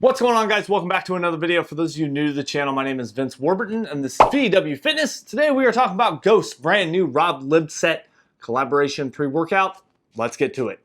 What's going on, guys? Welcome back to another video. For those of you new to the channel, my name is Vince Warburton and this is VW Fitness. Today we are talking about Ghost, brand new Rob Lipsett collaboration pre-workout. Let's get to it.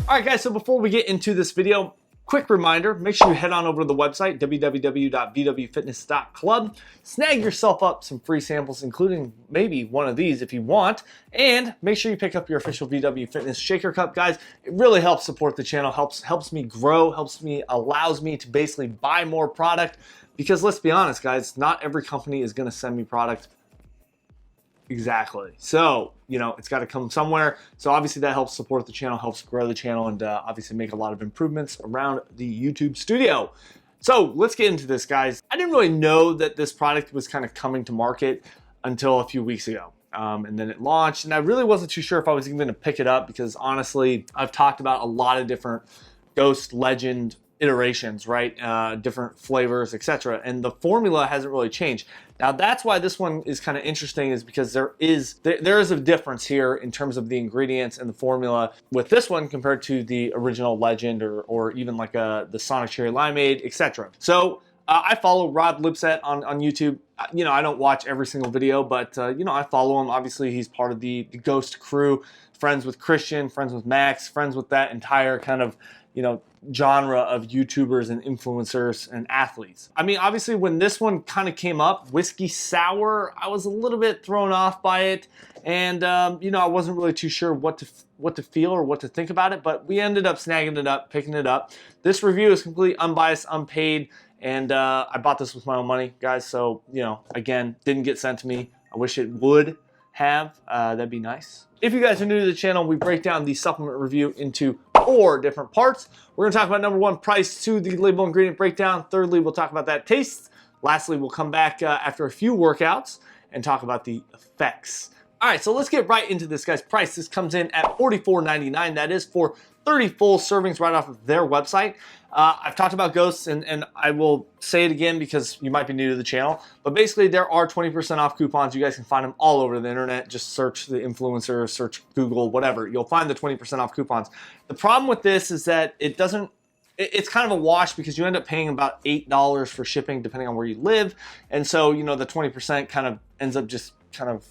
Alright guys, so before we get into this video, quick reminder, make sure you head on over to the website, www.vwfitness.club. Snag yourself up some free samples, including maybe one of these if you want. And make sure you pick up your official VW Fitness Shaker Cup, guys. It really helps support the channel, helps me grow, allows me to basically buy more product. Because let's be honest, guys, not every company is going to send me product. Exactly. So, you know, it's got to come somewhere. So obviously that helps support the channel, helps grow the channel, and obviously make a lot of improvements around the YouTube studio. So let's get into this, guys. I didn't really know that this product was kind of coming to market until a few weeks ago. And then it launched, and I really wasn't too sure if I was even going to pick it up because honestly, I've talked about a lot of different Ghost Legend iterations, right? Different flavors, etc. And the formula hasn't really changed. Now that's why this one is kind of interesting, is because there is a difference here in terms of the ingredients and the formula with this one compared to the original Legend or even like the Sonic Cherry Limeade, etc. So I follow Rob Lipsett on YouTube. You know, I don't watch every single video, but you know, I follow him. Obviously, he's part of the Ghost crew, friends with Christian, friends with Max, friends with that entire kind of, you know, genre of YouTubers and influencers and athletes. I mean, obviously when this one kind of came up, whiskey sour, I was a little bit thrown off by it, and you know, I wasn't really too sure what to feel or what to think about it, but we ended up snagging it up, picking it up. This review is completely unbiased, unpaid, and I bought this with my own money, guys. So, you know, again, didn't get sent to me. I wish it would have. That'd be nice. If you guys are new to the channel, we break down the supplement review into 4 different parts. We're going to talk about number 1, price; 2, the label ingredient breakdown; thirdly, we'll talk about that taste; lastly, we'll come back after a few workouts and talk about the effects. All right, so let's get right into this, guys. Price: this comes in at $44.99. That is for 30 full servings right off of their website. I've talked about Ghosts, and I will say it again because you might be new to the channel, but basically there are 20% off coupons. You guys can find them all over the internet. Just search the influencer, search Google, whatever. You'll find the 20% off coupons. The problem with this is that it's kind of a wash because you end up paying about $8 for shipping depending on where you live. And so, you know, the 20% kind of ends up just kind of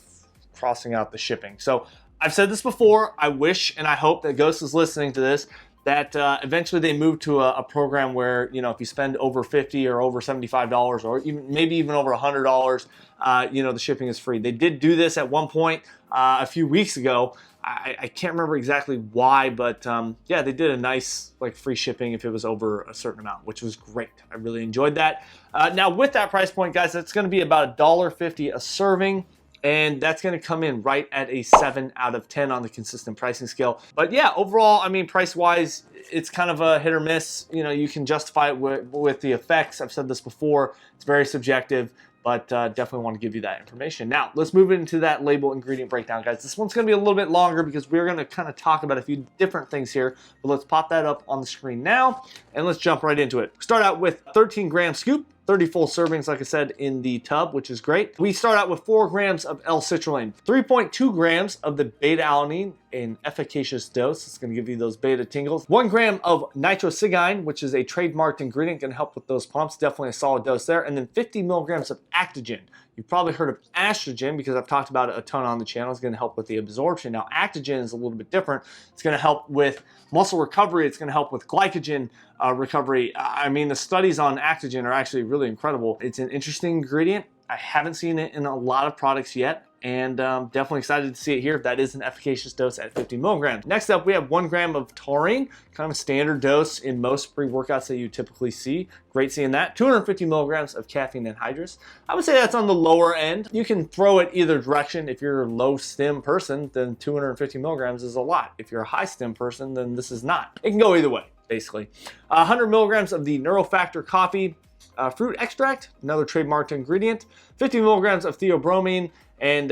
crossing out the shipping. So I've said this before. I wish and I hope that Ghost is listening to this, that eventually they move to a program where, you know, if you spend over $50 or over $75 or even maybe even over $100, you know, the shipping is free. They did do this at one point a few weeks ago. I can't remember exactly why, but yeah, they did a nice like free shipping if it was over a certain amount, which was great. I really enjoyed that. Now with that price point, guys, that's going to be about $1.50 a serving. And that's going to come in right at a 7 out of 10 on the consistent pricing scale. But yeah, overall, I mean, price-wise, it's kind of a hit or miss. You know, you can justify it with the effects. I've said this before. It's very subjective, but definitely want to give you that information. Now, let's move into that label ingredient breakdown, guys. This one's going to be a little bit longer because we're going to kind of talk about a few different things here. But let's pop that up on the screen now, and let's jump right into it. Start out with 13-gram scoop. 30 full servings, like I said, in the tub, which is great. We start out with 4 grams of L-citrulline, 3.2 grams of the beta-alanine, an efficacious dose. It's going to give you those beta tingles. 1 gram of nitrosigine, which is a trademarked ingredient, going to help with those pumps. Definitely a solid dose there. And then 50 milligrams of Actogen. You've probably heard of estrogen because I've talked about it a ton on the channel. It's going to help with the absorption. Now, Actogen is a little bit different. It's going to help with muscle recovery. It's going to help with glycogen recovery. I mean, the studies on Actogen are actually really incredible. It's an interesting ingredient. I haven't seen it in a lot of products yet, and definitely excited to see it here. That is an efficacious dose at 50 milligrams. Next up, we have 1 gram of taurine, kind of a standard dose in most pre-workouts that you typically see. Great seeing that. 250 milligrams of caffeine anhydrous. I would say that's on the lower end. You can throw it either direction. If you're a low stim person, then 250 milligrams is a lot. If you're a high stim person, then this is not. It can go either way, basically. 100 milligrams of the Neurofactor coffee fruit extract, another trademarked ingredient. 50 milligrams of theobromine, and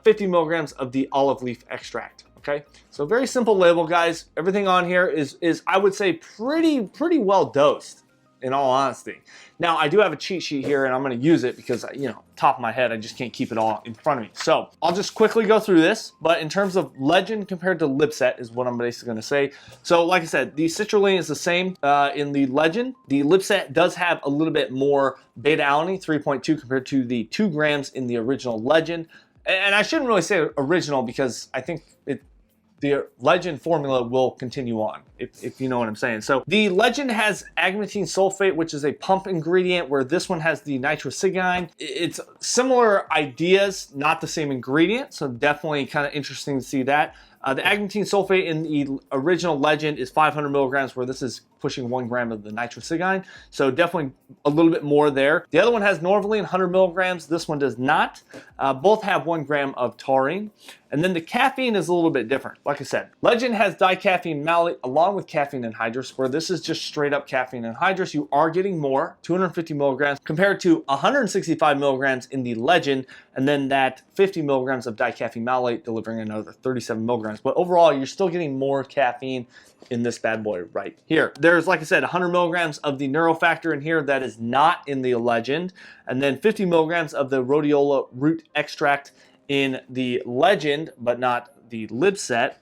50 milligrams of the olive leaf extract. Okay, so very simple label, guys. Everything on here is I would say pretty well dosed. in all honesty. Now, I do have a cheat sheet here, and I'm going to use it because, you know, top of my head, I just can't keep it all in front of me. So I'll just quickly go through this, but in terms of Legend compared to Lipsett is what I'm basically going to say. So like I said, the citrulline is the same in the Legend. The Lipsett does have a little bit more beta-alanine, 3.2 compared to the 2 grams in the original Legend. And I shouldn't really say original because I think the Legend formula will continue on, if you know what I'm saying. So the Legend has agmatine sulfate, which is a pump ingredient, where this one has the nitrocyanine. It's similar ideas, not the same ingredient, so definitely kind of interesting to see that. The agmatine sulfate in the original Legend is 500 milligrams, where this is pushing 1 gram of the nitrocyanine. So definitely a little bit more there. The other one has Norvaline, 100 milligrams. This one does not. Both have 1 gram of taurine. And then the caffeine is a little bit different. Like I said, Legend has dicaffeine malate along with caffeine anhydrous, where this is just straight up caffeine anhydrous. You are getting more, 250 milligrams compared to 165 milligrams in the Legend, and then that 50 milligrams of dicaffeine malate delivering another 37 milligrams. But overall, you're still getting more caffeine in this bad boy right here. There's, like I said, 100 milligrams of the neurofactor in here that is not in the Legend, and then 50 milligrams of the rhodiola root extract in the Legend, but not the Lipsett.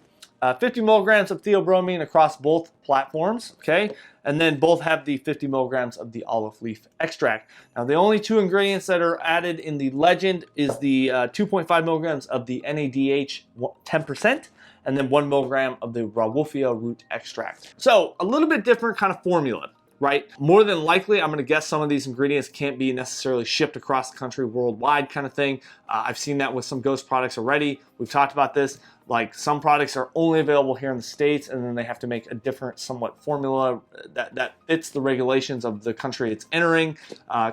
50 milligrams of theobromine across both platforms, okay? And then both have the 50 milligrams of the olive leaf extract. Now, the only 2 ingredients that are added in the Legend is the 2.5 milligrams of the NADH 10%, and then 1 milligram of the Rauwolfia root extract. So a little bit different kind of formula, right? More than likely, I'm gonna guess some of these ingredients can't be necessarily shipped across the country worldwide kind of thing. I've seen that with some Ghost products already. We've talked about this. Like, some products are only available here in the States, and then they have to make a different somewhat formula that fits the regulations of the country it's entering,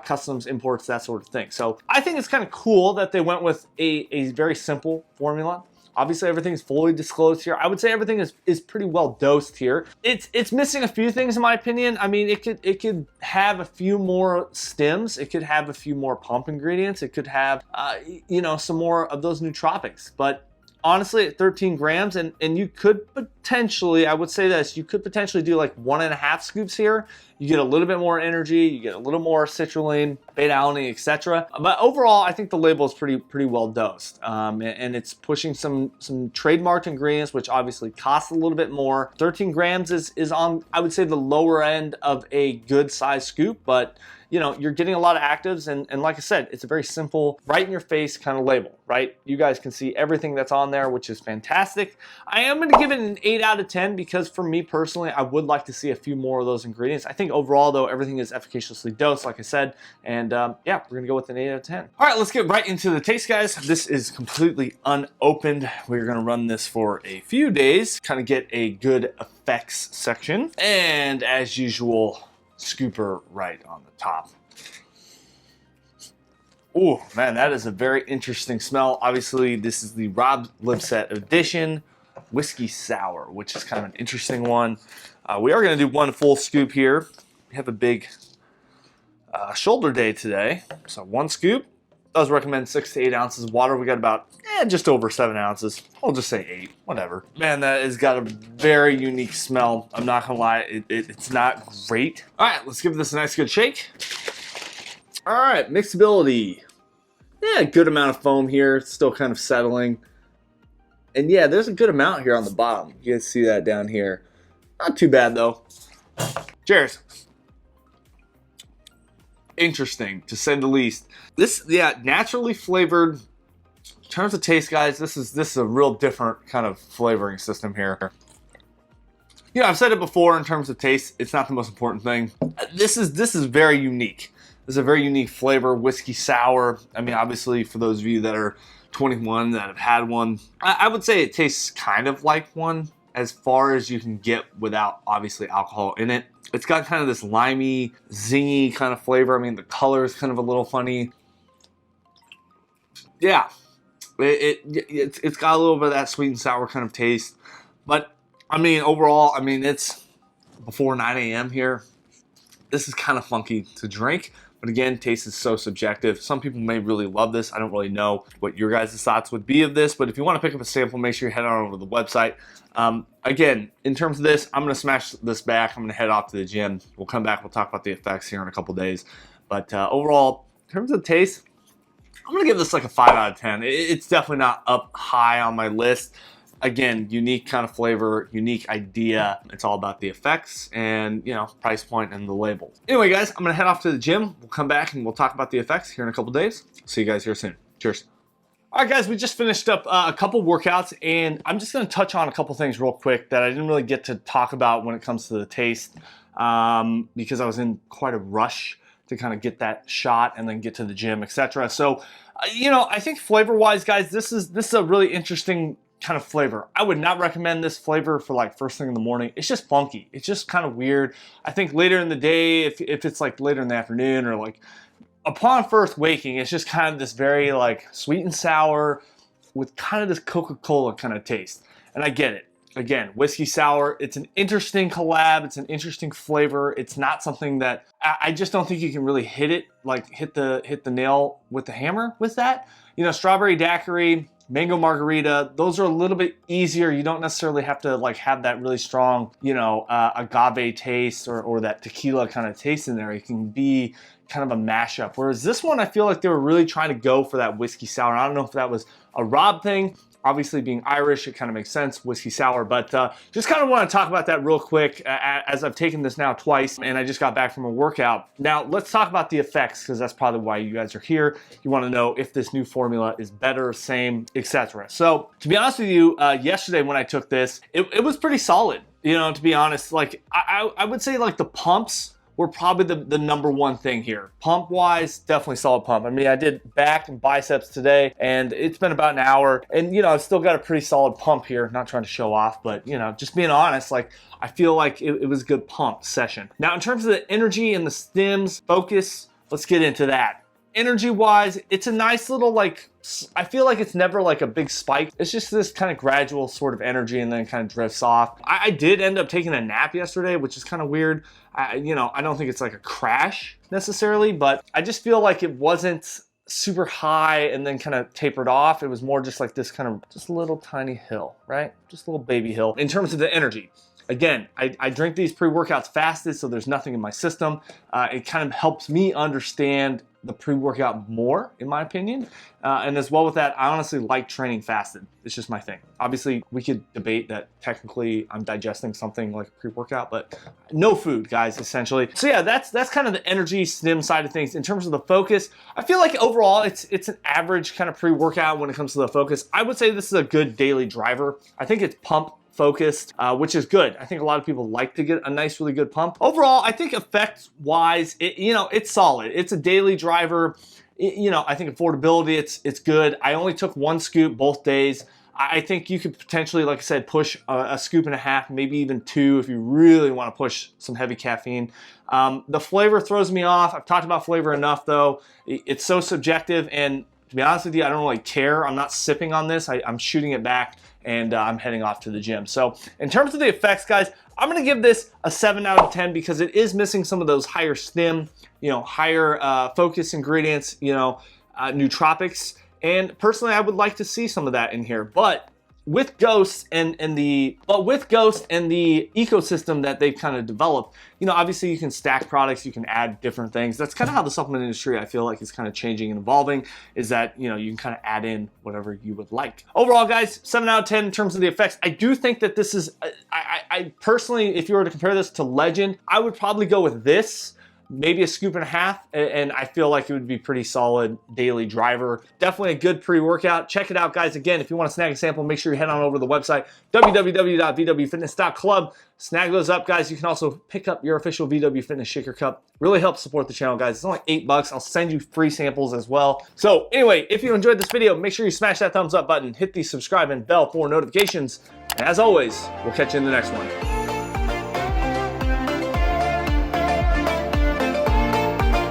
customs, imports, that sort of thing. So I think it's kind of cool that they went with a very simple formula. Obviously, everything's fully disclosed here. I would say everything is pretty well dosed here. It's missing a few things in my opinion. I mean, it could have a few more stems. It could have a few more pump ingredients. It could have, you know, some more of those nootropics. But honestly, at 13 grams, and you could potentially, I would say this, you could potentially do like 1.5 scoops here. You get a little bit more energy, you get a little more citrulline, beta-alanine, etc. But overall, I think the label is pretty well dosed, and it's pushing some trademarked ingredients, which obviously cost a little bit more. 13 grams is on, I would say, the lower end of a good size scoop, but you know, you're getting a lot of actives, and like I said, it's a very simple, right in your face kind of label, right? You guys can see everything that's on there, which is fantastic. I am gonna give it an 8 out of 10 because for me personally, I would like to see a few more of those ingredients. I think overall though, everything is efficaciously dosed, like I said, and yeah, we're gonna go with an 8 out of 10. All right, let's get right into the taste, guys. This is completely unopened. We're gonna run this for a few days, kind of get a good effects section, and as usual, scooper right on the top. Oh man, that is a very interesting smell. Obviously, this is the Rob Lipsett edition whiskey sour, which is kind of an interesting one. We are going to do 1 full scoop here. We have a big shoulder day today, so 1 scoop. Does recommend 6 to 8 ounces of water. We got about just over 7 ounces. I'll just say 8, whatever. Man, that has got a very unique smell. I'm not gonna lie, it's not great. All right, let's give this a nice good shake. All right, mixability. Yeah, good amount of foam here. It's still kind of settling. And yeah, there's a good amount here on the bottom. You guys see that down here. Not too bad though. Cheers. Interesting, to say the least. This, yeah, naturally flavored. In terms of taste, guys, this is a real different kind of flavoring system here. You know, I've said it before, in terms of taste, it's not the most important thing. This is very unique. This is a very unique flavor, whiskey sour. I mean, obviously, for those of you that are 21 that have had one, I would say it tastes kind of like one, as far as you can get without obviously alcohol in it. It's got kind of this limey, zingy kind of flavor. I mean, the color is kind of a little funny. Yeah, it's got a little bit of that sweet and sour kind of taste. But, I mean, overall, I mean, it's before 9 a.m. here. this is kind of funky to drink. But again, taste is so subjective. Some people may really love this. I don't really know what your guys' thoughts would be of this, but if you want to pick up a sample, make sure you head on over to the website. Again, in terms of this, I'm going to smash this back. I'm going to head off to the gym. We'll come back. We'll talk about the effects here in a couple days. But overall, in terms of taste, I'm going to give this like a 5 out of 10. It's definitely not up high on my list. Again, unique kind of flavor, unique idea. It's all about the effects and, you know, price point and the label. Anyway, guys, I'm gonna head off to the gym. We'll come back and we'll talk about the effects here in a couple days. See you guys here soon. Cheers. All right, guys, we just finished up a couple workouts, and I'm just gonna touch on a couple things real quick that I didn't really get to talk about when it comes to the taste because I was in quite a rush to kind of get that shot and then get to the gym, etc. So, you know, I think flavor-wise, guys, this is a really interesting kind of flavor. I would not recommend this flavor for like first thing in the morning. It's just funky. It's just kind of weird. I think later in the day, if it's like later in the afternoon or like upon first waking, it's just kind of this very like sweet and sour with kind of this Coca-Cola kind of taste. And I get it. Again, whiskey sour, it's an interesting collab. It's an interesting flavor. It's not something that I just don't think you can really hit the nail with the hammer with that. You know, strawberry daiquiri, mango margarita, those are a little bit easier. You don't necessarily have to like have that really strong, you know, agave taste or that tequila kind of taste in there. It can be kind of a mashup. Whereas this one, I feel like they were really trying to go for that whiskey sour. I don't know if that was a Rob thing. Obviously, being Irish, it kind of makes sense, whiskey sour, but just kind of want to talk about that real quick as I've taken this now twice and I just got back from a workout. Now, let's talk about the effects because that's probably why you guys are here. You want to know if this new formula is better, same, etc. So, to be honest with you, yesterday when I took this, it was pretty solid. You know, to be honest, like I would say like the pumps were probably the number one thing here. Pump wise, definitely solid pump. I mean, I did back and biceps today and it's been about an hour and, you know, I've still got a pretty solid pump here. Not trying to show off, but, you know, just being honest, like I feel like it was a good pump session. Now, in terms of the energy and the stims, focus, let's get into that. Energy wise, it's a nice little like, I feel like it's never like a big spike. It's just this kind of gradual sort of energy and then kind of drifts off. I did end up taking a nap yesterday, which is kind of weird. You know, I don't think it's like a crash necessarily, but I just feel like it wasn't super high and then kind of tapered off. It was more just like this kind of just a little tiny hill, right? Just a little baby hill. In terms of the energy, again, I drink these pre-workouts fasted, so there's nothing in my system. It kind of helps me understand the pre-workout more, in my opinion. And as well with that, I honestly like training fasted. It's just my thing. Obviously, we could debate that technically I'm digesting something like a pre-workout, but no food, guys, essentially. So yeah, that's kind of the energy stim side of things. In terms of the focus, I feel like overall it's an average kind of pre-workout when it comes to the focus. I would say this is a good daily driver. I think it's pump focused, which is good. I think a lot of people like to get a nice, really good pump. Overall, I think effect-wise, you know, it's solid. It's a daily driver. You know, I think affordability, it's good. I only took 1 scoop both days. I think you could potentially, like I said, push a scoop and a half, maybe even 2 if you really want to push some heavy caffeine. The flavor throws me off. I've talked about flavor enough, though. It's so subjective, and to be honest with you, I don't really care. I'm not sipping on this. I'm shooting it back, and I'm heading off to the gym. So in terms of the effects, guys, I'm gonna give this a 7 out of 10 because it is missing some of those higher stim, you know, higher focus ingredients, you know, nootropics. And personally, I would like to see some of that in here. But with Ghost and the ecosystem that they've kind of developed, you know, obviously you can stack products, you can add different things. That's kind of how the supplement industry, I feel like, is kind of changing and evolving, is that, you know, you can kind of add in whatever you would like. Overall, guys, 7 out of 10 in terms of the effects. I do think that this is, I personally, if you were to compare this to Legend, I would probably go with this, maybe a scoop and a half, and I feel like it would be pretty solid daily driver. Definitely a good pre-workout. Check it out, guys. Again, if you want to snag a sample, make sure you head on over to the website, www.vwfitness.club. Snag those up, guys. You can also pick up your official VW Fitness Shaker Cup. Really helps support the channel, guys. It's only $8. I'll send you free samples as well. So anyway, if you enjoyed this video, make sure you smash that thumbs up button, hit the subscribe and bell for notifications. And as always, we'll catch you in the next one.